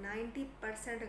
90%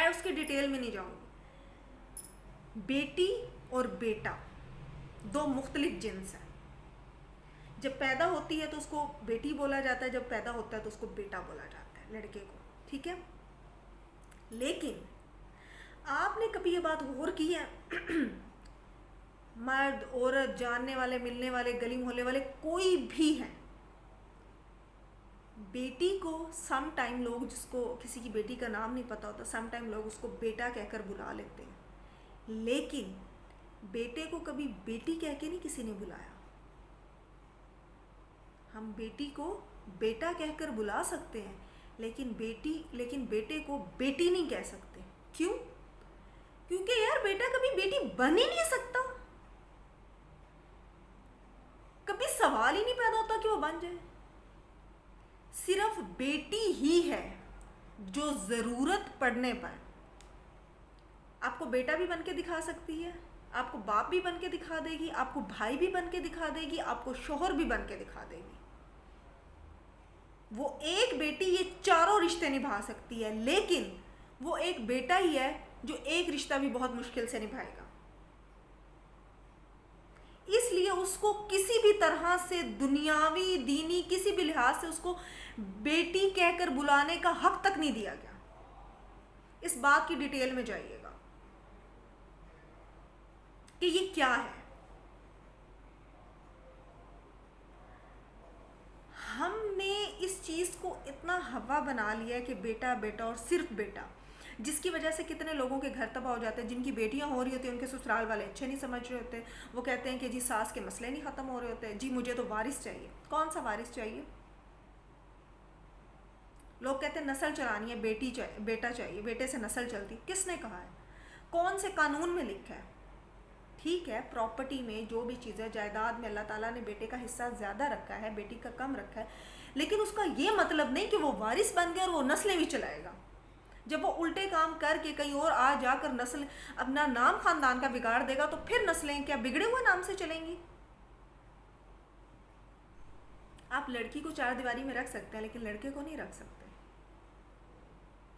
میں اس کی ڈیٹیل میں نہیں جاؤں گی. بیٹی اور بیٹا دو مختلف جنس ہیں. جب پیدا ہوتی ہے تو اس کو بیٹی بولا جاتا ہے, جب پیدا ہوتا ہے تو اس کو بیٹا بولا جاتا ہے, لڑکے کو. ٹھیک ہے. لیکن آپ نے کبھی یہ بات غور کی ہے, مرد عورت جاننے والے ملنے والے گلی محلے والے کوئی بھی ہیں, بیٹی کو سم ٹائم لوگ, جس کو کسی کی بیٹی کا نام نہیں پتا ہوتا, سم ٹائم لوگ اس کو بیٹا کہہ کر بلا لیتے ہیں, لیکن بیٹے کو کبھی بیٹی کہہ کے نہیں کسی نے بلایا. ہم بیٹی کو بیٹا کہہ کر بلا سکتے ہیں, لیکن بیٹے کو بیٹی نہیں کہہ سکتے. کیوں؟ کیونکہ یار بیٹا کبھی بیٹی بن ہی نہیں سکتا, کبھی سوال ہی نہیں پیدا ہوتا کہ وہ بن جائے. صرف بیٹی ہی ہے جو ضرورت پڑنے پر آپ کو بیٹا بھی بن کے دکھا سکتی ہے, آپ کو باپ بھی بن کے دکھا دے گی, آپ کو بھائی بھی بن کے دکھا دے گی, آپ کو شوہر بھی بن کے دکھا دے گی. وہ ایک بیٹی یہ چاروں رشتے نبھا سکتی ہے, لیکن وہ ایک بیٹا ہی ہے جو ایک رشتہ بھی بہت مشکل سے نبھائے گا. اس لیے اس کو کسی بھی طرح سے دنیاوی دینی کسی بھی لحاظ سے اس کو بیٹی کہہ کر بلانے کا حق تک نہیں دیا گیا. اس بات کی ڈیٹیل میں جائیے گا کہ یہ کیا ہے. ہم نے اس چیز کو اتنا ہوا بنا لیا ہے کہ بیٹا بیٹا اور صرف بیٹا, جس کی وجہ سے کتنے لوگوں کے گھر تباہ ہو جاتے ہیں. جن کی بیٹیاں ہو رہی ہوتی ہیں ان کے سسرال والے اچھے نہیں سمجھ رہے ہوتے, وہ کہتے ہیں کہ جی ساس کے مسئلے نہیں ختم ہو رہے ہوتے, جی مجھے تو وارث چاہیے. کون سا وارث چاہیے؟ لوگ کہتے ہیں نسل چلانی ہے, بیٹا چاہیے, بیٹے سے نسل چلتی. کس نے کہا ہے؟ کون سے قانون میں لکھا ہے؟ ٹھیک ہے, پراپرٹی میں جو بھی چیز ہے, جائیداد میں اللہ تعالیٰ نے بیٹے کا حصہ زیادہ رکھا ہے, بیٹی کا کم رکھا ہے, لیکن اس کا یہ مطلب نہیں کہ وہ وارث بن گیا اور وہ نسلیں بھی چلائے گا. جب وہ الٹے کام کر کے کہیں اور آ جا کر نسل اپنا نام خاندان کا بگاڑ دے گا تو پھر نسلیں کیا بگڑے ہوئے نام سے چلیں گی؟ آپ لڑکی کو چار دیواری میں رکھ سکتے ہیں لیکن لڑکے کو نہیں رکھ سکتے.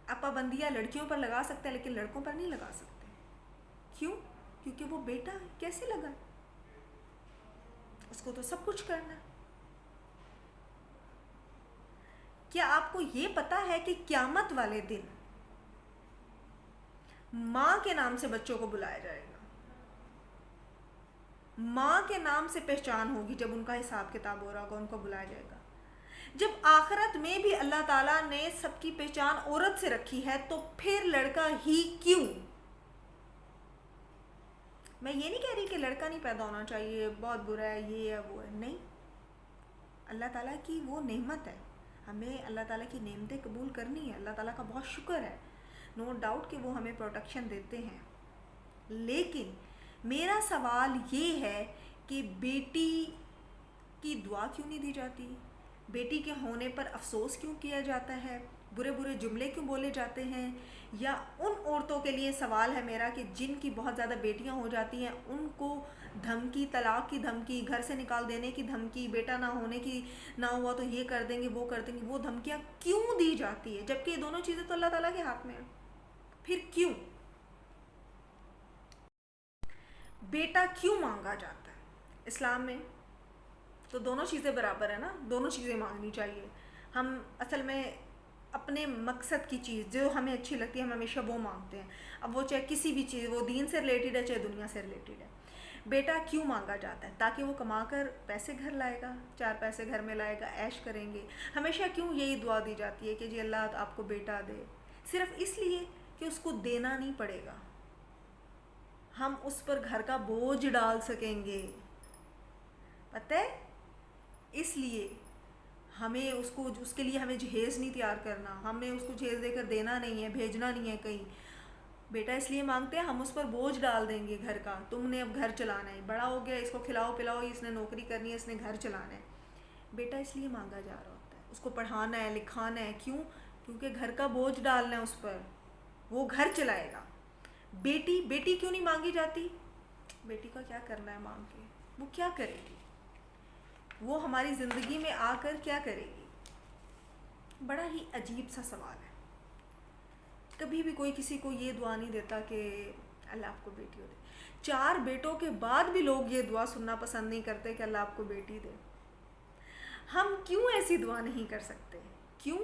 آپ پابندیاں لڑکیوں پر لگا سکتے ہیں لیکن لڑکوں پر نہیں لگا سکتے. کیوں؟ کیونکہ وہ بیٹا ہے. کیسے لگا؟ اس کو تو سب کچھ کرنا ہے. کیا آپ کو یہ پتا ہے کہ قیامت والے دن ماں کے نام سے بچوں کو بلایا جائے گا, ماں کے نام سے پہچان ہوگی. جب ان کا حساب کتاب ہو رہا ہوگا ان کو بلایا جائے گا. جب آخرت میں بھی اللہ تعالیٰ نے سب کی پہچان عورت سے رکھی ہے تو پھر لڑکا ہی کیوں؟ میں یہ نہیں کہہ رہی کہ لڑکا نہیں پیدا ہونا چاہیے, بہت برا ہے, یہ ہے وہ ہے, نہیں. اللہ تعالیٰ کی وہ نعمت ہے, ہمیں اللہ تعالیٰ کی نعمتیں قبول کرنی ہے. اللہ تعالیٰ کا بہت شکر ہے, نو ڈاؤٹ کہ وہ ہمیں پروٹیکشن دیتے ہیں. لیکن میرا سوال یہ ہے کہ بیٹی کی دعا کیوں نہیں دی جاتی؟ بیٹی کے ہونے پر افسوس کیوں کیا جاتا ہے؟ برے برے جملے کیوں بولے جاتے ہیں؟ یا ان عورتوں کے لیے سوال ہے میرا کہ جن کی بہت زیادہ بیٹیاں ہو جاتی ہیں, ان کو دھمکی, طلاق کی دھمکی, گھر سے نکال دینے کی دھمکی, بیٹا نہ ہونے کی, نہ ہوا تو یہ کر دیں گے وہ کر دیں گے, وہ دھمکیاں کیوں دی جاتی ہے؟ جبکہ یہ دونوں چیزیں تو اللہ تعالیٰ کے ہاتھ میں ہیں. پھر کیوں بیٹا کیوں مانگا جاتا ہے اسلام میں؟ تو دونوں چیزیں برابر ہیں نا, دونوں چیزیں مانگنی چاہیے. ہم اصل میں اپنے مقصد کی چیز جو ہمیں اچھی لگتی ہے ہم ہمیشہ وہ مانگتے ہیں. اب وہ چاہے کسی بھی چیز, وہ دین سے ریلیٹڈ ہے چاہے دنیا سے ریلیٹڈ ہے. بیٹا کیوں مانگا جاتا ہے؟ تاکہ وہ کما کر پیسے گھر لائے گا, چار پیسے گھر میں لائے گا, عیش کریں گے. ہمیشہ کیوں یہی دعا دی جاتی ہے کہ جی اللہ آپ کو بیٹا دے؟ صرف اس لیے کہ اس کو دینا نہیں پڑے گا, ہم اس پر گھر کا بوجھ ڈال سکیں گے. پتہ ہے, اس لیے ہمیں اس کے لیے ہمیں جہیز نہیں تیار کرنا, ہمیں اس کو جہیز دے کر دینا نہیں ہے, بھیجنا نہیں ہے کہیں. بیٹا اس لیے مانگتے ہیں ہم اس پر بوجھ ڈال دیں گے گھر کا, تم نے اب گھر چلانا ہے, بڑا ہو گیا, اس کو کھلاؤ پلاؤ, اس نے نوکری کرنی ہے, اس نے گھر چلانا ہے. بیٹا اس لیے مانگا جا رہا ہوتا ہے, اس کو پڑھانا ہے, لکھانا ہے. کیوں؟ کیونکہ گھر کا بوجھ ڈالنا ہے اس پر, وہ گھر چلائے گا. بیٹی کیوں نہیں مانگی جاتی؟ بیٹی کا کیا کرنا ہے مانگ کے؟ وہ کیا کرے گی؟ وہ ہماری زندگی میں آ کر کیا کرے گی؟ بڑا ہی عجیب سا سوال ہے. کبھی بھی کوئی کسی کو یہ دعا نہیں دیتا کہ اللہ آپ کو بیٹی ہو دے. 4 بیٹوں کے بعد بھی لوگ یہ دعا سننا پسند نہیں کرتے کہ اللہ آپ کو بیٹی دے. ہم کیوں ایسی دعا نہیں کر سکتے؟ کیوں؟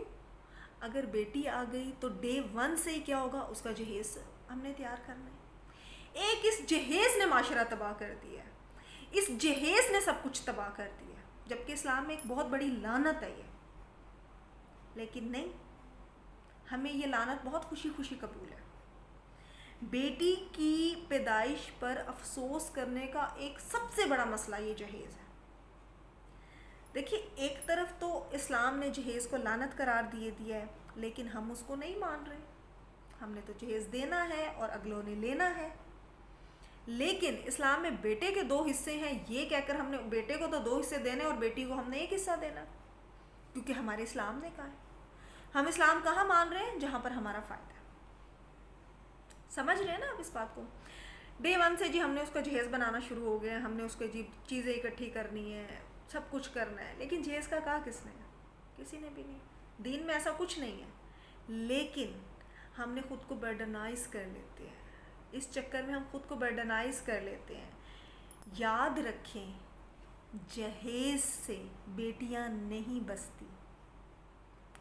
اگر بیٹی آ گئی تو ڈے 1 سے ہی کیا ہوگا؟ اس کا جہیز ہم نے تیار کرنا ہے. ایک اس جہیز نے معاشرہ تباہ کر دیا ہے، اس جہیز نے سب کچھ تباہ کر دیا، جبکہ اسلام میں ایک بہت بڑی لعنت ہے یہ. لیکن نہیں، ہمیں یہ لعنت بہت خوشی خوشی قبول ہے. بیٹی کی پیدائش پر افسوس کرنے کا ایک سب سے بڑا مسئلہ یہ جہیز ہے. دیکھیے، ایک طرف تو اسلام نے جہیز کو لعنت قرار دیا ہے، لیکن ہم اس کو نہیں مان رہے. ہم نے تو جہیز دینا ہے اور اگلوں نے لینا ہے. لیکن اسلام میں بیٹے کے 2 حصے ہیں، یہ کہہ کر ہم نے بیٹے کو تو 2 حصے دینے اور بیٹی کو ہم نے 1 حصہ دینا، کیونکہ ہمارے اسلام نے کہا ہے. ہم اسلام کہاں مان رہے ہیں؟ جہاں پر ہمارا فائدہ ہے. سمجھ رہے ہیں نا آپ اس بات کو؟ ڈے 1 سے جی ہم نے اس کا جہیز بنانا شروع ہو گیا، ہم نے اس کو جی چیزیں اکٹھی کرنی ہے، سب کچھ کرنا ہے. لیکن جہیز کا کہا کس نے؟ کسی نے بھی نہیں. دین میں ایسا کچھ نہیں ہے. لیکن ہم نے خود کو برڈنائز کر لیتے ہیں، اس چکر میں ہم خود کو برڈنائز کر لیتے ہیں. یاد رکھیں، جہیز سے بیٹیاں نہیں بستی.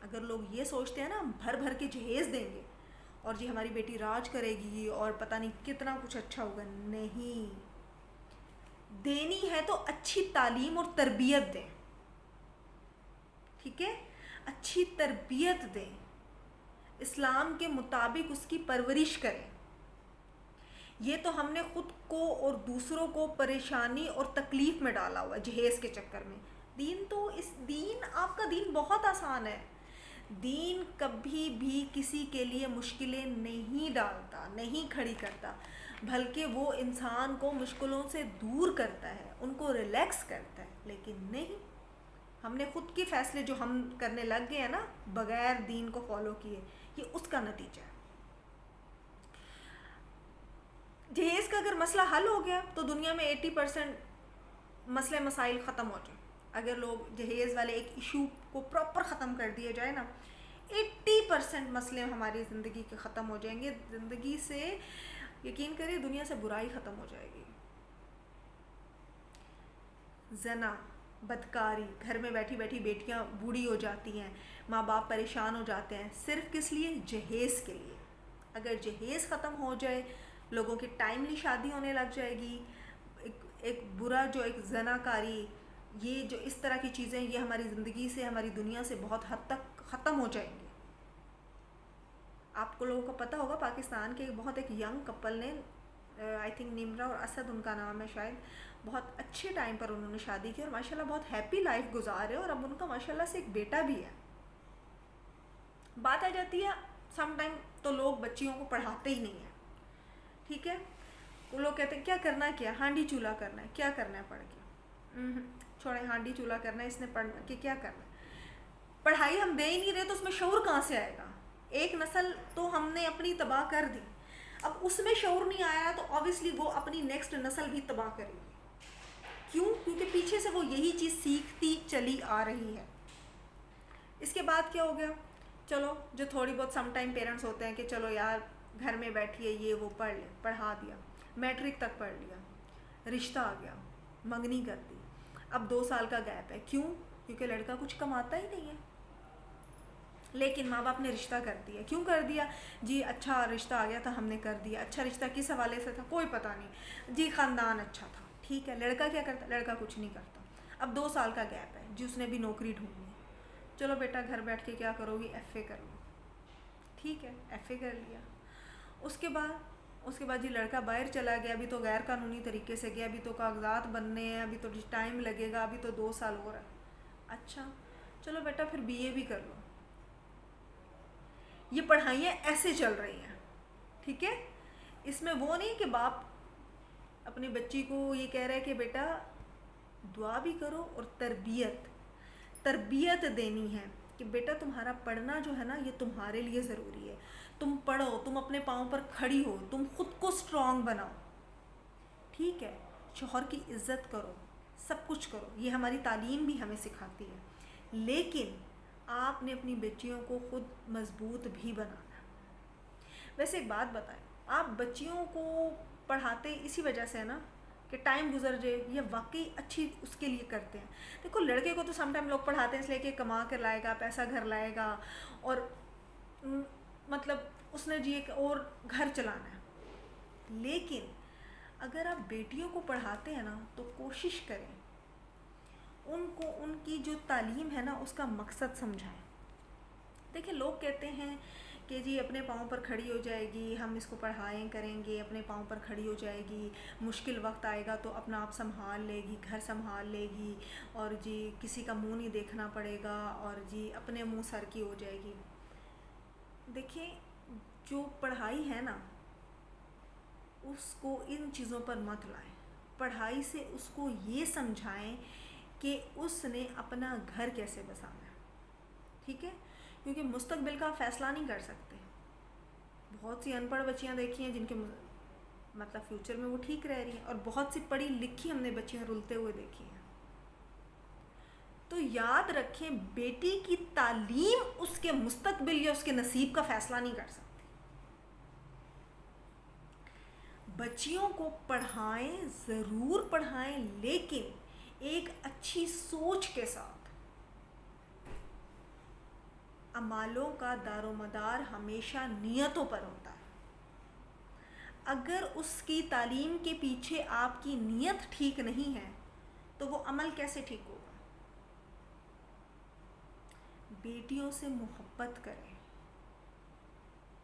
اگر لوگ یہ سوچتے ہیں نا ہم بھر بھر کے جہیز دیں گے اور جی ہماری بیٹی راج کرے گی اور پتہ نہیں کتنا کچھ اچھا ہوگا، نہیں. دینی ہے تو اچھی تعلیم اور تربیت دیں، ٹھیک ہے؟ اچھی تربیت دیں، اسلام کے مطابق اس کی پرورش کریں. یہ تو ہم نے خود کو اور دوسروں کو پریشانی اور تکلیف میں ڈالا ہوا جہیز کے چکر میں. دین تو آپ کا دین بہت آسان ہے. دین کبھی بھی کسی کے لیے مشکلیں نہیں ڈالتا، نہیں کھڑی کرتا، بلکہ وہ انسان کو مشکلوں سے دور کرتا ہے، ان کو ریلیکس کرتا ہے. لیکن نہیں، ہم نے خود کے فیصلے جو ہم کرنے لگ گئے ہیں نا بغیر دین کو فالو کیے، یہ اس کا نتیجہ ہے. جہیز کا اگر مسئلہ حل ہو گیا تو دنیا میں 80% مسئلے مسائل ختم ہو جائیں. اگر لوگ جہیز والے ایک ایشو کو پراپر ختم کر دیا جائے نا، 80% مسئلے ہماری زندگی کے ختم ہو جائیں گے. زندگی سے یقین کریے دنیا سے برائی ختم ہو جائے گی. زنا، بدکاری، گھر میں بیٹھی بیٹھی بیٹیاں بوڑھی ہو جاتی ہیں، ماں باپ پریشان ہو جاتے ہیں، صرف کس لیے؟ جہیز کے لیے. اگر جہیز ختم ہو جائے، لوگوں کی ٹائملی شادی ہونے لگ جائے گی. ایک برا جو ایک زنا کاری، یہ جو اس طرح کی چیزیں، یہ ہماری زندگی سے، ہماری دنیا سے بہت حد تک ختم ہو جائیں گے. آپ کو لوگوں کو پتہ ہوگا پاکستان کے بہت ایک ینگ کپل نے، آئی تھنک نمرا اور اسد ان کا نام ہے شاید، بہت اچھے ٹائم پر انہوں نے شادی کی اور ماشاءاللہ بہت ہیپی لائف گزار رہے، اور اب ان کا ماشاءاللہ سے ایک بیٹا بھی ہے. بات آ جاتی ہے سم ٹائم تو لوگ بچیوں کو پڑھاتے ہی نہیں ہیں، ٹھیک ہے؟ وہ لوگ کہتے ہیں کیا کرنا ہے، کیا ہانڈی چولہا کرنا ہے، کیا کرنا ہے پڑھ کے. چھوڑیں، ہانڈی چولہا کرنا ہے، اس نے پڑھنا کہ کیا کرنا ہے. پڑھائی ہم دے ہی نہیں رہے تو اس میں شعور کہاں سے آئے گا؟ ایک نسل تو ہم نے اپنی تباہ کر دی، اب اس میں شعور نہیں آیا تو obviously وہ اپنی نیکسٹ نسل بھی تباہ کرے گی. کیوں؟ کیونکہ پیچھے سے وہ یہی چیز سیکھتی چلی آ رہی ہے. اس کے بعد کیا ہو گیا؟ چلو جو تھوڑی بہت سم ٹائم پیرنٹس ہوتے ہیں کہ چلو یار گھر میں بیٹھی ہے، یہ وہ پڑھ لے، پڑھا دیا، میٹرک تک پڑھ لیا، رشتہ آ گیا، منگنی کر دی. اب 2 سال کا گیپ ہے. کیوں؟ کیونکہ لڑکا کچھ کماتا ہی نہیں ہے. لیکن ماں باپ نے رشتہ کر دیا. کیوں کر دیا؟ جی اچھا رشتہ آ گیا تھا، ہم نے کر دیا. اچھا رشتہ کس حوالے سے تھا؟ کوئی پتہ نہیں، جی خاندان اچھا تھا. ٹھیک ہے، لڑکا کیا کرتا؟ لڑکا کچھ نہیں کرتا. اب 2 سال کا گیپ ہے جی، اس نے بھی نوکری ڈھونڈنی. چلو بیٹا گھر بیٹھ کے کیا کرو گی؟ ایف اے کر لو. ٹھیک ہے، ایف اے کر لیا. اس کے بعد جی لڑکا باہر چلا گیا، ابھی تو غیر قانونی طریقے سے گیا، ابھی تو کاغذات بننے ہیں، ابھی تو ٹائم لگے گا، ابھی تو 2 سال ہو رہا ہے. اچھا چلو بیٹا پھر بی اے بھی کر لو. یہ پڑھائیاں ایسے چل رہی ہیں، ٹھیک ہے؟ اس میں وہ نہیں کہ باپ اپنی بچی کو یہ کہہ رہا ہے کہ بیٹا دعا بھی کرو اور تربیت دینی ہے کہ بیٹا تمہارا پڑھنا جو ہے نا یہ تمہارے لیے ضروری ہے. تم پڑھو، تم اپنے پاؤں پر کھڑی ہو، تم خود کو سٹرونگ بناؤ. ٹھیک ہے، شوہر کی عزت کرو، سب کچھ کرو، یہ ہماری تعلیم بھی ہمیں سکھاتی ہے. لیکن آپ نے اپنی بچیوں کو خود مضبوط بھی بنانا. ویسے ایک بات بتائیں، آپ بچیوں کو پڑھاتے اسی وجہ سے ہے نا کہ ٹائم گزر جائے، یا واقعی اچھی اس کے لیے کرتے ہیں؟ دیکھو لڑکے کو تو سم ٹائم لوگ پڑھاتے ہیں اس لیے کہ کما کر لائے گا، پیسہ گھر لائے گا، اور مطلب اس نے جی ایک اور گھر چلانا ہے. لیکن اگر آپ بیٹیوں کو پڑھاتے ہیں نا تو کوشش کریں ان کو ان کی جو تعلیم ہے نا اس کا مقصد سمجھائیں. دیکھیں لوگ کہتے ہیں کہ جی اپنے پاؤں پر کھڑی ہو جائے گی، ہم اس کو پڑھائیں کریں گے، اپنے پاؤں پر کھڑی ہو جائے گی، مشکل وقت آئے گا تو اپنا آپ سنبھال لے گی، گھر سنبھال لے گی، اور جی کسی کا منہ نہیں دیکھنا پڑے گا، اور جی اپنے منہ سر کی ہو جائے گی. دیکھیں جو پڑھائی ہے نا اس کو ان چیزوں پر مت لائیں. پڑھائی سے اس کو یہ سمجھائیں کہ اس نے اپنا گھر کیسے بسانا ہے. ٹھیک ہے، کیونکہ مستقبل کا فیصلہ نہیں کر سکتے. بہت سی ان پڑھ بچیاں دیکھی ہیں جن کے مطلب فیوچر میں وہ ٹھیک رہ رہی ہیں، اور بہت سی پڑھی لکھی ہم نے بچیاں رلتے ہوئے دیکھی ہیں. تو یاد رکھیں بیٹی کی تعلیم اس کے مستقبل یا اس کے نصیب کا فیصلہ نہیں کر سکتی. بچیوں کو پڑھائیں، ضرور پڑھائیں، لیکن ایک اچھی سوچ کے ساتھ. اعمالوں کا دار و مدار ہمیشہ نیتوں پر ہوتا ہے. اگر اس کی تعلیم کے پیچھے آپ کی نیت ٹھیک نہیں ہے تو وہ عمل کیسے ٹھیک ہوگا؟ بیٹیوں سے محبت کریں،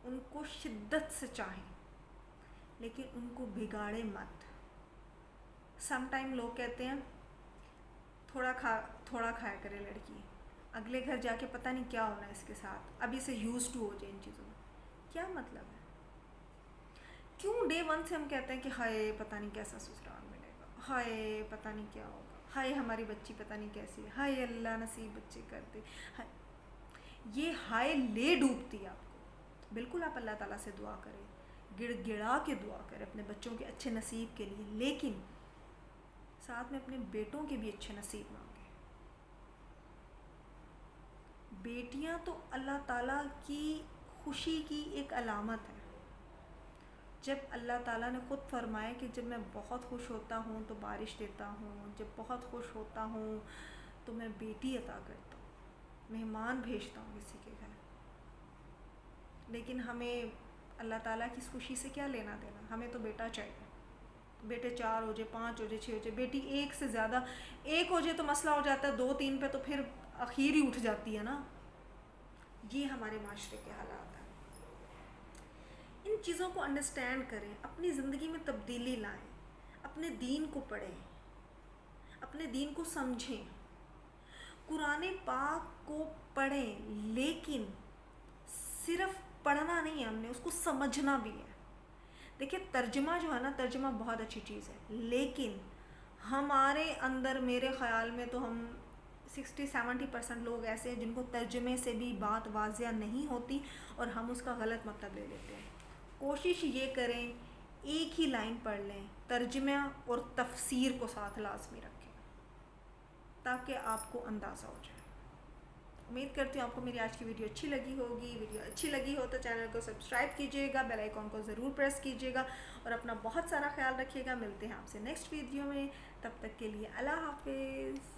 ان کو شدت سے چاہیں، لیکن ان کو بگاڑے مت. سم ٹائم لوگ کہتے ہیں تھوڑا کھایا کرے لڑکی، اگلے گھر جا کے پتہ نہیں کیا ہونا ہے اس کے ساتھ، ابھی سے یوز ٹو ہو جائے ان چیزوں میں. کیا مطلب ہے؟ کیوں ڈے ون سے ہم کہتے ہیں کہ ہائے پتہ نہیں کیسا سسرال ملے گا، ہائے پتہ نہیں کیا ہوگا، ہائے ہماری بچی پتہ نہیں کیسی ہے، ہائے اللہ نصیب بچے کر دے. یہ ہائے لے ڈوبتی ہے آپ کو. بالکل آپ اللہ تعالیٰ سے دعا کریں، گڑ گڑا کے دعا کریں اپنے بچوں کے اچھے نصیب کے لیے، لیکن ساتھ میں اپنے بیٹوں کے بھی اچھے نصیب مانگیں. بیٹیاں تو اللہ تعالیٰ کی خوشی کی ایک علامت ہے. جب اللہ تعالیٰ نے خود فرمایا کہ جب میں بہت خوش ہوتا ہوں تو بارش دیتا ہوں، جب بہت خوش ہوتا ہوں تو میں بیٹی عطا کرتا ہوں، مہمان بھیجتا ہوں کسی کے گھر. لیکن ہمیں اللہ تعالیٰ کی خوشی سے کیا لینا دینا؟ ہمیں تو بیٹا چاہیے. بیٹے 4 ہو جائے، 5 ہو جائے، 6 ہو جائے، بیٹی ایک سے زیادہ، ایک ہو جائے تو مسئلہ ہو جاتا ہے، 2 3 پہ تو پھر اخیر ہی اٹھ جاتی ہے نا. یہ ہمارے معاشرے کے حالات ہیں. ان چیزوں کو انڈرسٹینڈ کریں، اپنی زندگی میں تبدیلی لائیں، اپنے دین کو پڑھیں، اپنے دین کو سمجھیں. قرآن پاک کو پڑھیں، لیکن صرف پڑھنا نہیں ہے، ہم نے اس کو سمجھنا بھی ہے. دیکھیں ترجمہ جو ہے نا، ترجمہ بہت اچھی چیز ہے، لیکن ہمارے اندر میرے خیال میں تو ہم 60-70% لوگ ایسے ہیں جن کو ترجمے سے بھی بات واضح نہیں ہوتی اور ہم اس کا غلط مطلب لے لیتے ہیں. کوشش یہ کریں ایک ہی لائن پڑھ لیں، ترجمہ اور تفسیر کو ساتھ لازمی رکھیں تاکہ آپ کو اندازہ ہو جائے. امید کرتی ہوں آپ کو میری آج کی ویڈیو اچھی لگی ہوگی. ویڈیو اچھی لگی ہو تو چینل کو سبسکرائب کیجیے گا، بیل آئیکن کو ضرور پریس کیجیے گا، اور اپنا بہت سارا خیال رکھیے گا. ملتے ہیں آپ سے نیکسٹ ویڈیو میں، تب تک کے لیے اللہ حافظ.